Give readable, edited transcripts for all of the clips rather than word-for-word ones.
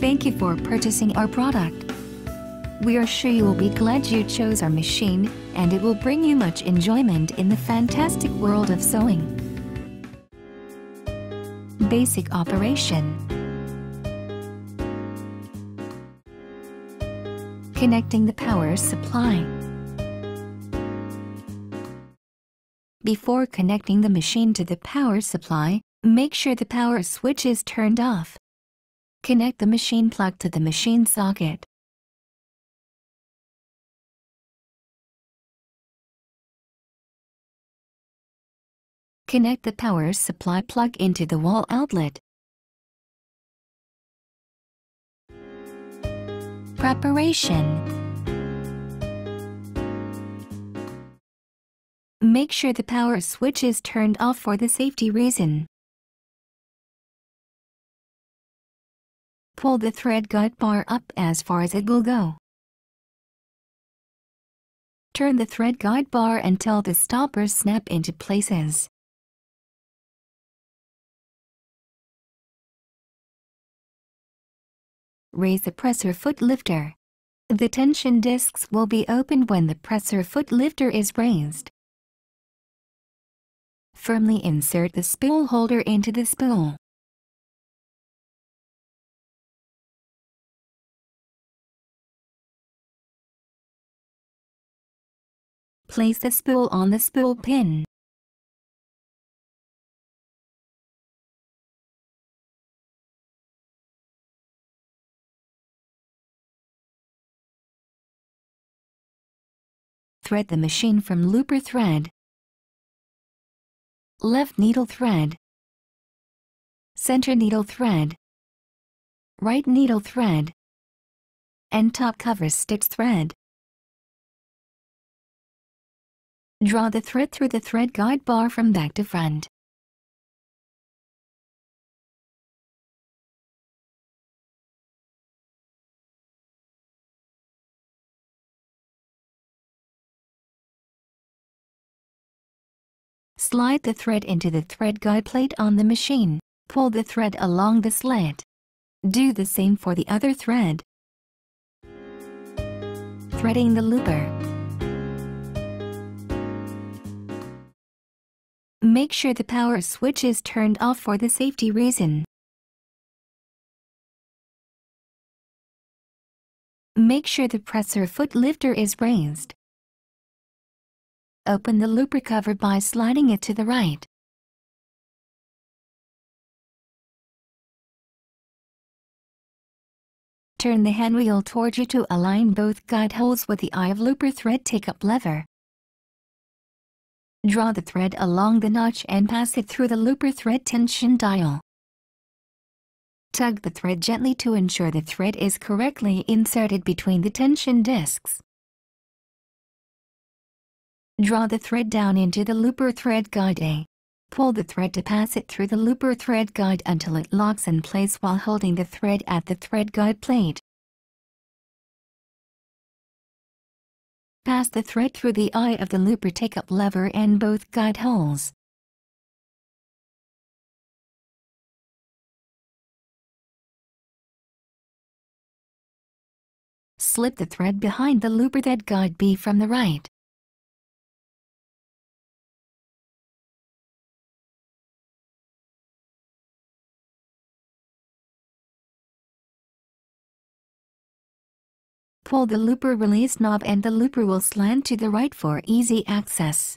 Thank you for purchasing our product. We are sure you will be glad you chose our machine, and it will bring you much enjoyment in the fantastic world of sewing. Basic operation. Connecting the power supply. Before connecting the machine to the power supply, make sure the power switch is turned off. Connect the machine plug to the machine socket. Connect the power supply plug into the wall outlet. Preparation. Make sure the power switch is turned off for the safety reason. Pull the thread guide bar up as far as it will go. Turn the thread guide bar until the stoppers snap into places. Raise the presser foot lifter. The tension discs will be opened when the presser foot lifter is raised. Firmly insert the spool holder into the spool. Place the spool on the spool pin. Thread the machine from looper thread, left needle thread, center needle thread, right needle thread, and top cover stitch thread. Draw the thread through the thread guide bar from back to front. Slide the thread into the thread guide plate on the machine. Pull the thread along the slit. Do the same for the other thread. Threading the looper. Make sure the power switch is turned off for the safety reason. Make sure the presser foot lifter is raised. Open the looper cover by sliding it to the right. Turn the handwheel toward you to align both guide holes with the eye of looper thread take-up lever. Draw the thread along the notch and pass it through the looper thread tension dial. Tug the thread gently to ensure the thread is correctly inserted between the tension discs. Draw the thread down into the looper thread guide A. Pull the thread to pass it through the looper thread guide until it locks in place while holding the thread at the thread guide plate. Pass the thread through the eye of the looper take-up lever and both guide holes. Slip the thread behind the looper thread guide B from the right. Pull the looper release knob and the looper will slant to the right for easy access.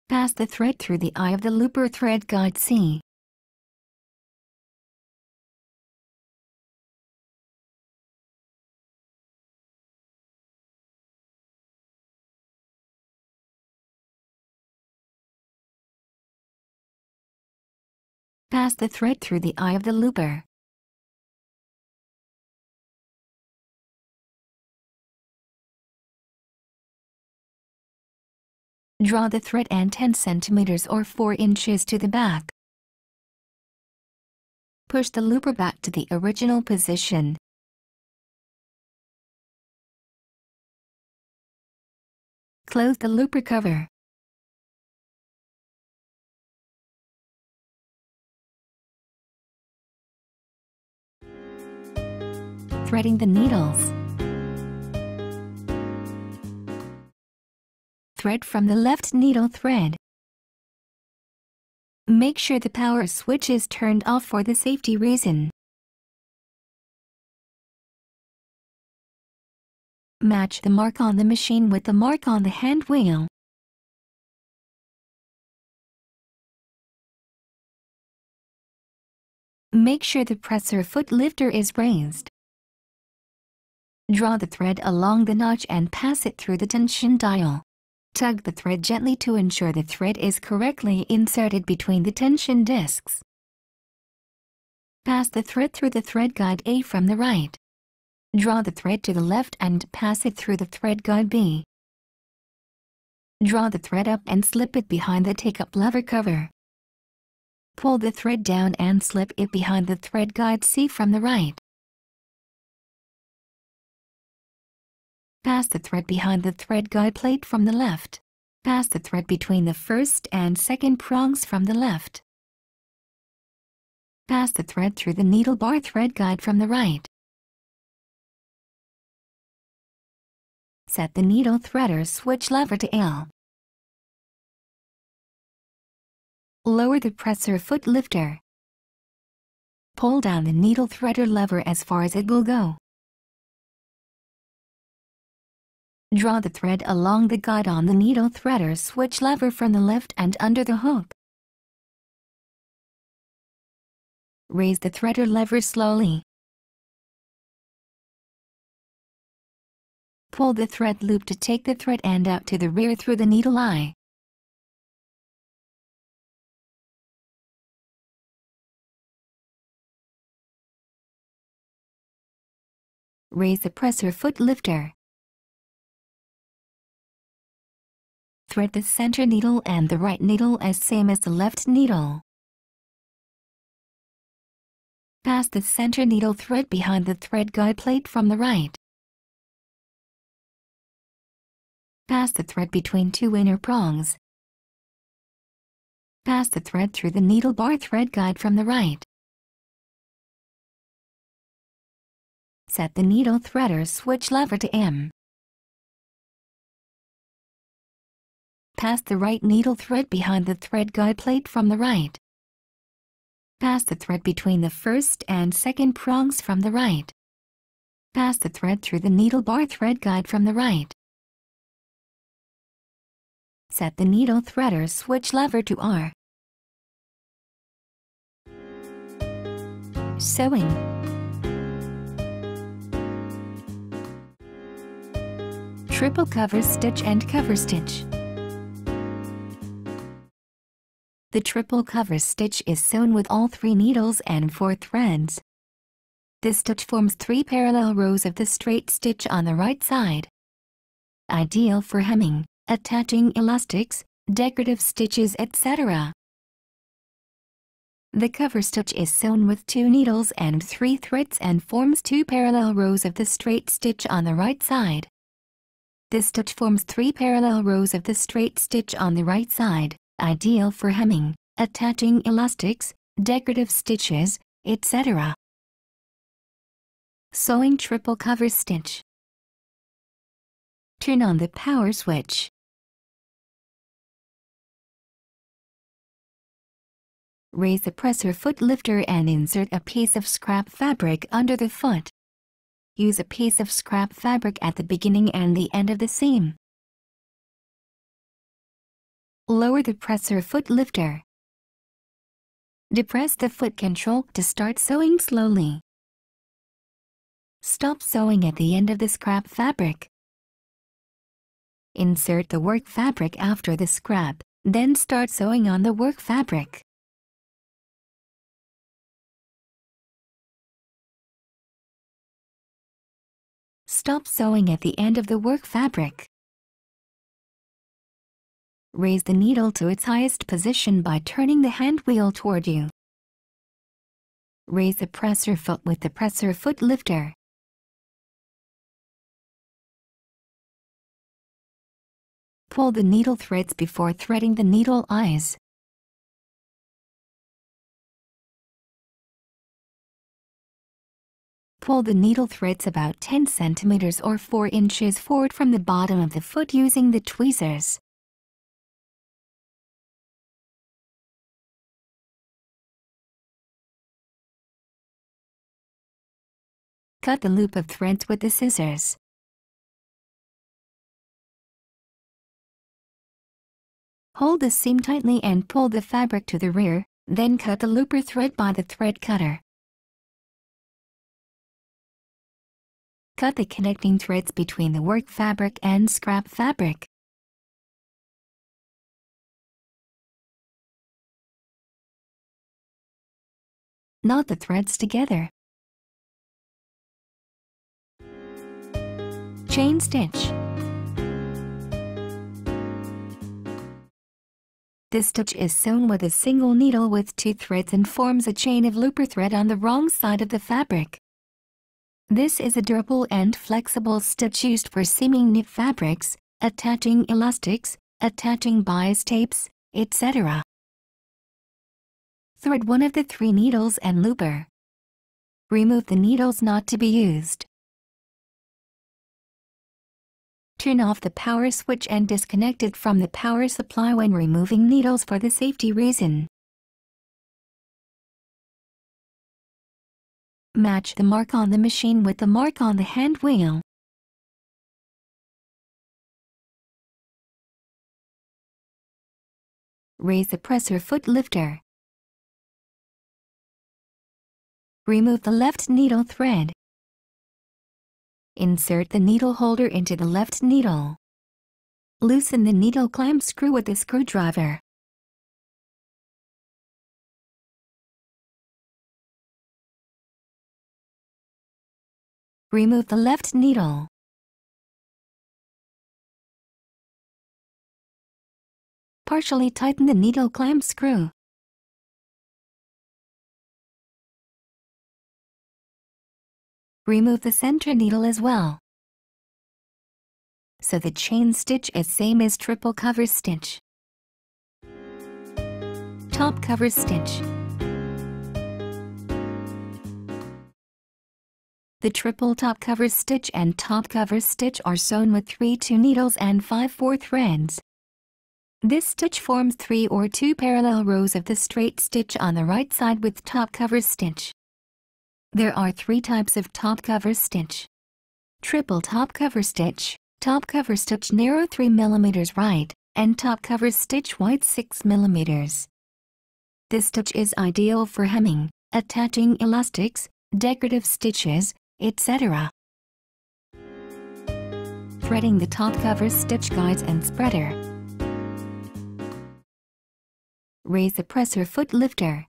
Pass the thread through the eye of the looper thread guide C. Pass the thread through the eye of the looper. Draw the thread and 10 cm or 4 inches to the back. Push the looper back to the original position. Close the looper cover. threading the needles. Thread from the left needle thread. Make sure the power switch is turned off for the safety reason. Match the mark on the machine with the mark on the hand wheel. Make sure the presser foot lifter is raised. Draw the thread along the notch and pass it through the tension dial. Tug the thread gently to ensure the thread is correctly inserted between the tension discs. Pass the thread through the thread guide A from the right. Draw the thread to the left and pass it through the thread guide B. Draw the thread up and slip it behind the take-up lever cover. Pull the thread down and slip it behind the thread guide C from the right. Pass the thread behind the thread guide plate from the left. Pass the thread between the first and second prongs from the left. Pass the thread through the needle bar thread guide from the right. Set the needle threader switch lever to L. Lower the presser foot lifter. Pull down the needle threader lever as far as it will go. Draw the thread along the guide on the needle threader switch lever from the left and under the hook. Raise the threader lever slowly. Pull the thread loop to take the thread end out to the rear through the needle eye. Raise the presser foot lifter. Thread the center needle and the right needle as same as the left needle. Pass the center needle thread behind the thread guide plate from the right. Pass the thread between two inner prongs. Pass the thread through the needle bar thread guide from the right. Set the needle threader switch lever to M. Pass the right needle thread behind the thread guide plate from the right. Pass the thread between the first and second prongs from the right. Pass the thread through the needle bar thread guide from the right. Set the needle threader switch lever to R. Sewing. Triple cover stitch and cover stitch. The triple cover stitch is sewn with all 3 needles and 4 threads. This stitch forms 3 parallel rows of the straight stitch on the right side. Ideal for hemming, attaching elastics, decorative stitches, etc. The cover stitch is sewn with 2 needles and 3 threads and forms 2 parallel rows of the straight stitch on the right side. This stitch forms 3 parallel rows of the straight stitch on the right side, ideal for hemming, attaching elastics, decorative stitches, etc. Sewing triple cover stitch. Turn on the power switch. Raise the presser foot lifter and insert a piece of scrap fabric under the foot. Use a piece of scrap fabric at the beginning and the end of the seam. Lower the presser foot lifter. Depress the foot control to start sewing slowly. Stop sewing at the end of the scrap fabric. Insert the work fabric after the scrap, then start sewing on the work fabric. Stop sewing at the end of the work fabric. Raise the needle to its highest position by turning the hand wheel toward you. Raise the presser foot with the presser foot lifter. Pull the needle threads before threading the needle eyes. Pull the needle threads about 10 centimeters or 4 inches forward from the bottom of the foot using the tweezers. Cut the loop of threads with the scissors. Hold the seam tightly and pull the fabric to the rear, then cut the looper thread by the thread cutter. Cut the connecting threads between the work fabric and scrap fabric. Knot the threads together. Chain stitch. This stitch is sewn with a single needle with 2 threads and forms a chain of looper thread on the wrong side of the fabric. This is a durable and flexible stitch used for seaming knit fabrics, attaching elastics, attaching bias tapes, etc. Thread one of the 3 needles and looper. Remove the needles not to be used. Turn off the power switch and disconnect it from the power supply when removing needles for the safety reason. Match the mark on the machine with the mark on the hand wheel. Raise the presser foot lifter. Remove the left needle thread. Insert the needle holder into the left needle. Loosen the needle clamp screw with a screwdriver. Remove the left needle. Partially tighten the needle clamp screw. Remove the center needle as well. So the chain stitch is same as triple cover stitch. Top cover stitch. The triple top cover stitch and top cover stitch are sewn with 3 2 needles and 5 4 threads. This stitch forms 3 or 2 parallel rows of the straight stitch on the right side with top cover stitch. There are 3 types of top cover stitch. Triple top cover stitch narrow 3 mm right, and top cover stitch wide 6 mm. This stitch is ideal for hemming, attaching elastics, decorative stitches, etc. Threading the top cover stitch guides and spreader. Raise the presser foot lifter.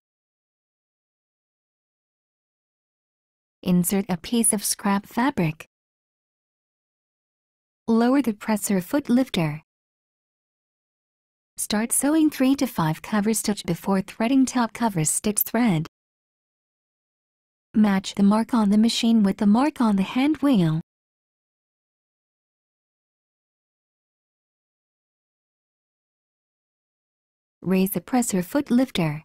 Insert a piece of scrap fabric. Lower the presser foot lifter. Start sewing 3 to 5 cover stitch before threading top cover stitch thread. Match the mark on the machine with the mark on the hand wheel. Raise the presser foot lifter.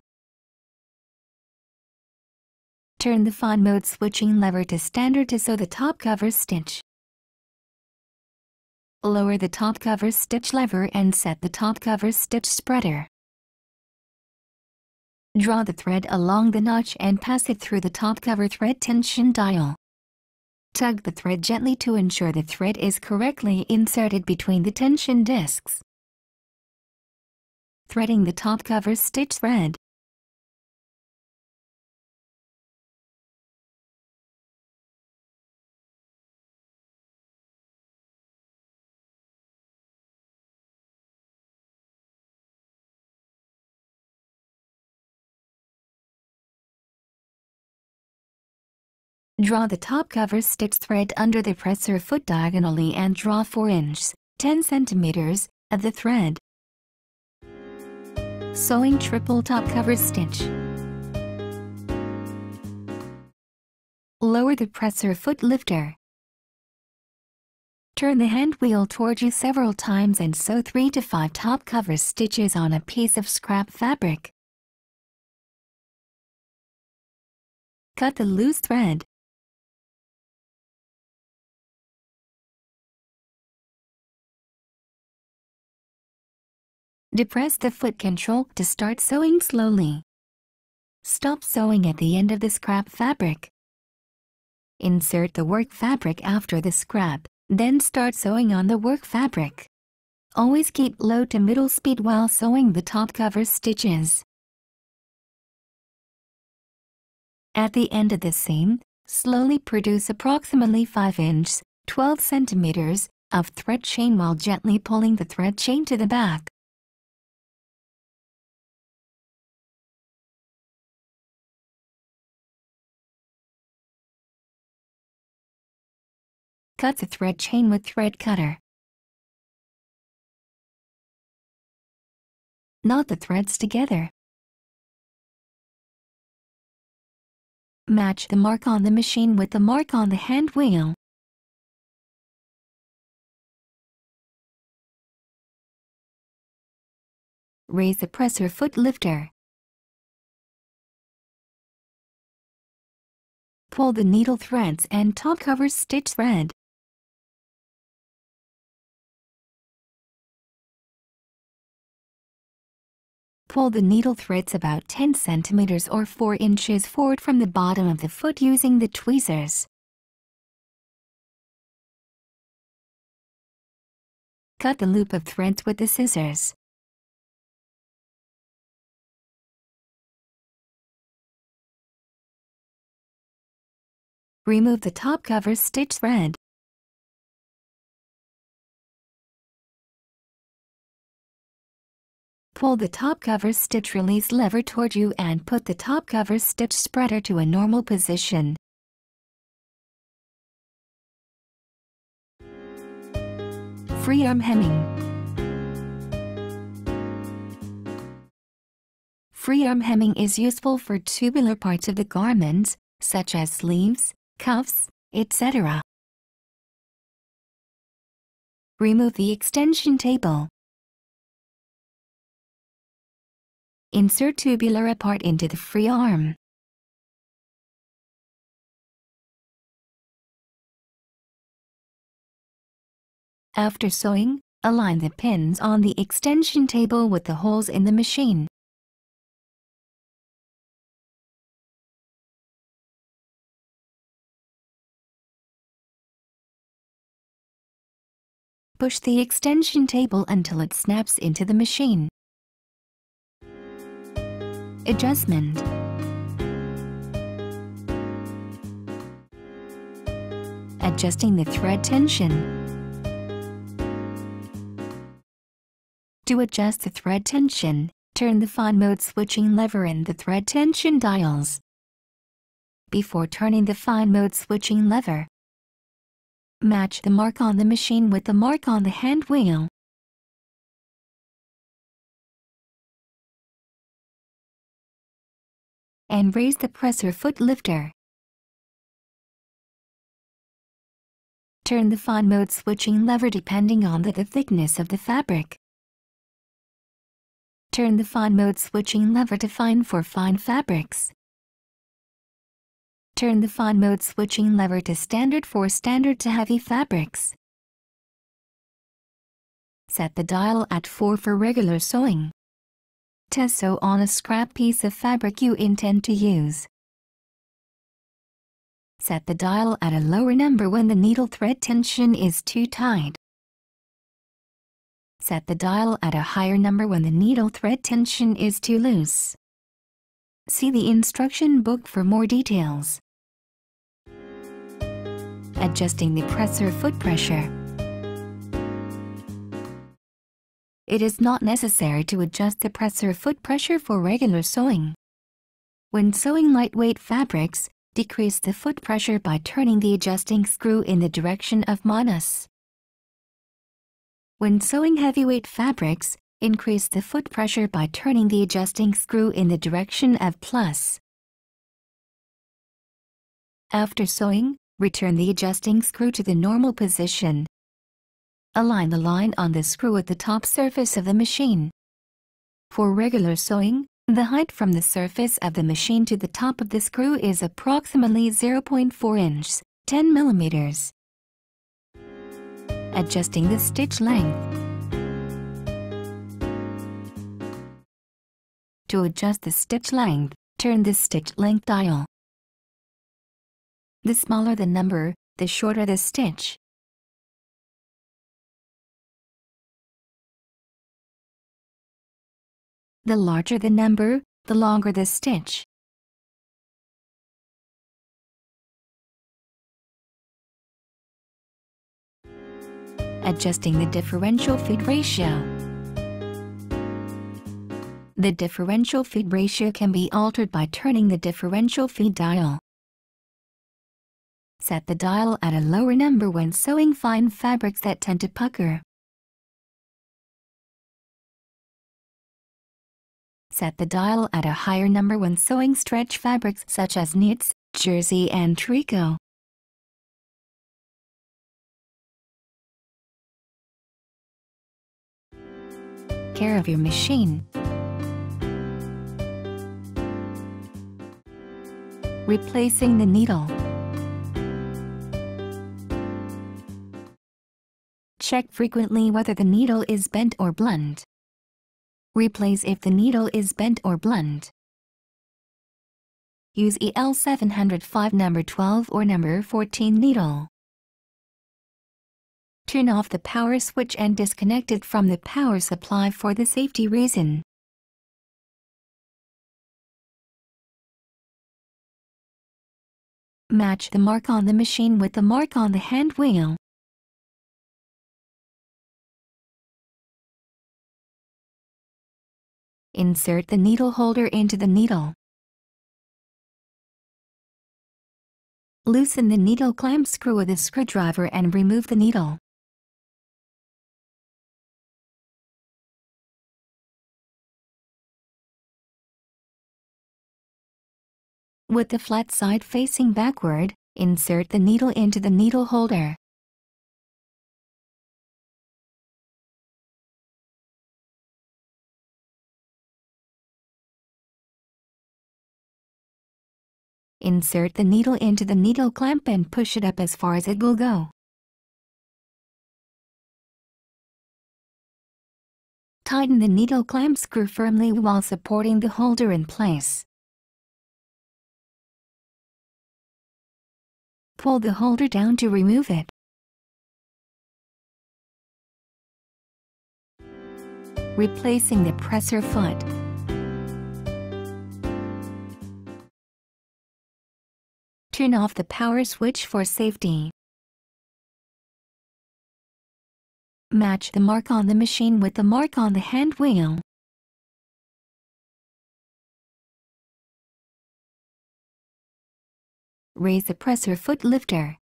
Turn the fine mode switching lever to standard to sew the top cover stitch. Lower the top cover stitch lever and set the top cover stitch spreader. Draw the thread along the notch and pass it through the top cover thread tension dial. Tug the thread gently to ensure the thread is correctly inserted between the tension discs. Threading the top cover stitch thread. Draw the top cover stitch thread under the presser foot diagonally and draw 4 inches, 10 centimeters, of the thread. Sewing triple top cover stitch. Lower the presser foot lifter. Turn the hand wheel toward you several times and sew 3 to 5 top cover stitches on a piece of scrap fabric. Cut the loose thread. Depress the foot control to start sewing slowly. Stop sewing at the end of the scrap fabric. Insert the work fabric after the scrap, then start sewing on the work fabric. Always keep low to middle speed while sewing the top cover stitches. At the end of the seam, slowly produce approximately 5 inches, 12 centimeters, of thread chain while gently pulling the thread chain to the back. Cut the thread chain with thread cutter. Knot the threads together. Match the mark on the machine with the mark on the hand wheel. Raise the presser foot lifter. Pull the needle threads and top cover stitch thread. Pull the needle threads about 10 centimeters or 4 inches forward from the bottom of the foot using the tweezers. Cut the loop of threads with the scissors. Remove the top cover stitch thread. Pull the top cover stitch release lever toward you and put the top cover stitch spreader to a normal position. Free arm hemming. Free arm hemming is useful for tubular parts of the garments, such as sleeves, cuffs, etc. Remove the extension table. Insert tubular part into the free arm. After sewing, align the pins on the extension table with the holes in the machine. Push the extension table until it snaps into the machine. Adjustment. Adjusting the thread tension. To adjust the thread tension, turn the fine mode switching lever in the thread tension dials. Before turning the fine mode switching lever, match the mark on the machine with the mark on the hand wheel. And raise the presser foot lifter. Turn the fine mode switching lever depending on the thickness of the fabric. Turn the fine mode switching lever to fine for fine fabrics. Turn the fine mode switching lever to standard for standard to heavy fabrics. Set the dial at 4 for regular sewing. To sew on a scrap piece of fabric you intend to use. Set the dial at a lower number when the needle thread tension is too tight. Set the dial at a higher number when the needle thread tension is too loose. See the instruction book for more details. Adjusting the presser foot pressure. It is not necessary to adjust the presser foot pressure for regular sewing. When sewing lightweight fabrics, decrease the foot pressure by turning the adjusting screw in the direction of minus. When sewing heavyweight fabrics, increase the foot pressure by turning the adjusting screw in the direction of plus. After sewing, return the adjusting screw to the normal position. Align the line on the screw at the top surface of the machine. For regular sewing, the height from the surface of the machine to the top of the screw is approximately 0.4 inches, 10 millimeters. Adjusting the stitch length. To adjust the stitch length, turn the stitch length dial. The smaller the number, the shorter the stitch. The larger the number, the longer the stitch. Adjusting the differential feed ratio. The differential feed ratio can be altered by turning the differential feed dial. Set the dial at a lower number when sewing fine fabrics that tend to pucker. Set the dial at a higher number when sewing stretch fabrics such as knits, jersey and tricot. Care of your machine. Replacing the needle. Check frequently whether the needle is bent or blunt. Replace if the needle is bent or blunt. Use EL 705 number 12 or number 14 needle. Turn off the power switch and disconnect it from the power supply for the safety reason. Match the mark on the machine with the mark on the hand wheel. Insert the needle holder into the needle. Loosen the needle clamp screw with a screwdriver and remove the needle. With the flat side facing backward, insert the needle into the needle holder. Insert the needle into the needle clamp and push it up as far as it will go. Tighten the needle clamp screw firmly while supporting the holder in place. Pull the holder down to remove it. Replacing the presser foot. Turn off the power switch for safety. Match the mark on the machine with the mark on the hand wheel. Raise the presser foot lifter.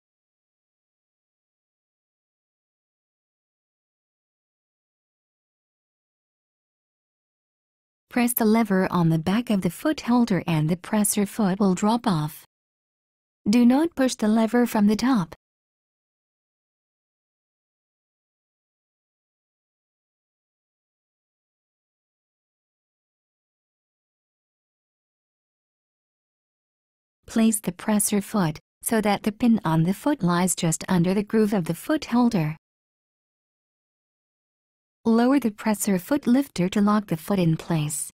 Press the lever on the back of the foot holder and the presser foot will drop off. Do not push the lever from the top. Place the presser foot so that the pin on the foot lies just under the groove of the foot holder. Lower the presser foot lifter to lock the foot in place.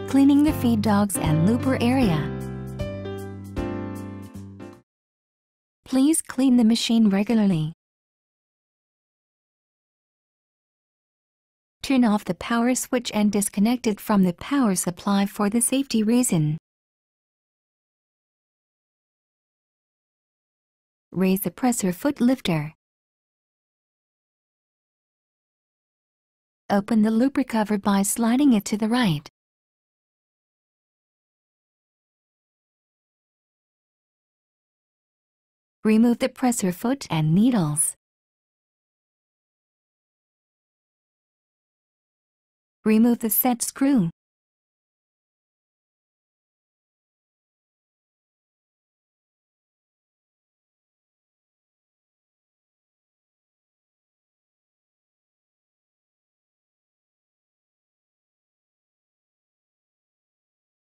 Cleaning the feed dogs and looper area. Please clean the machine regularly. Turn off the power switch and disconnect it from the power supply for the safety reason. Raise the presser foot lifter. Open the looper cover by sliding it to the right. Remove the presser foot and needles. Remove the set screw.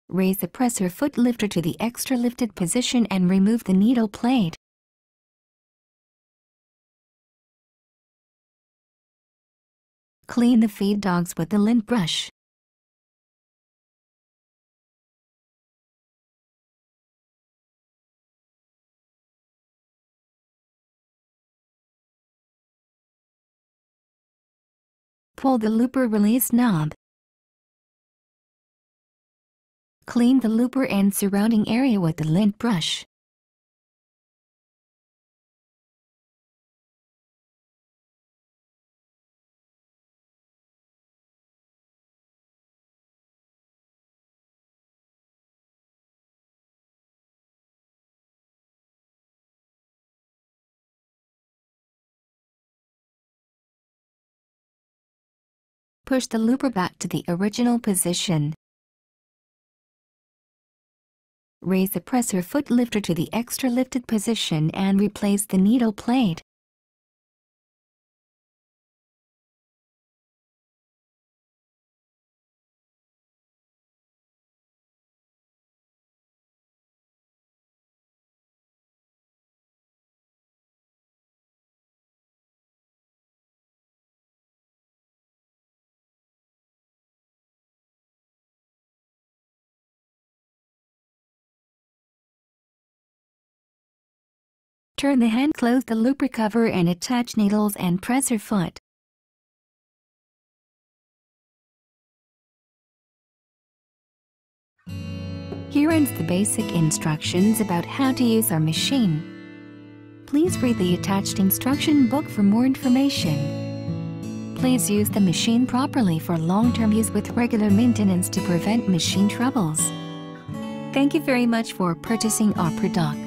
Raise the presser foot lifter to the extra lifted position and remove the needle plate. Clean the feed dogs with the lint brush. Pull the looper release knob. Clean the looper and surrounding area with the lint brush. Push the looper back to the original position. Raise the presser foot lifter to the extra lifted position and replace the needle plate. Turn the hand, close the looper cover and attach needles and presser foot. Here ends the basic instructions about how to use our machine. Please read the attached instruction book for more information. Please use the machine properly for long-term use with regular maintenance to prevent machine troubles. Thank you very much for purchasing our product.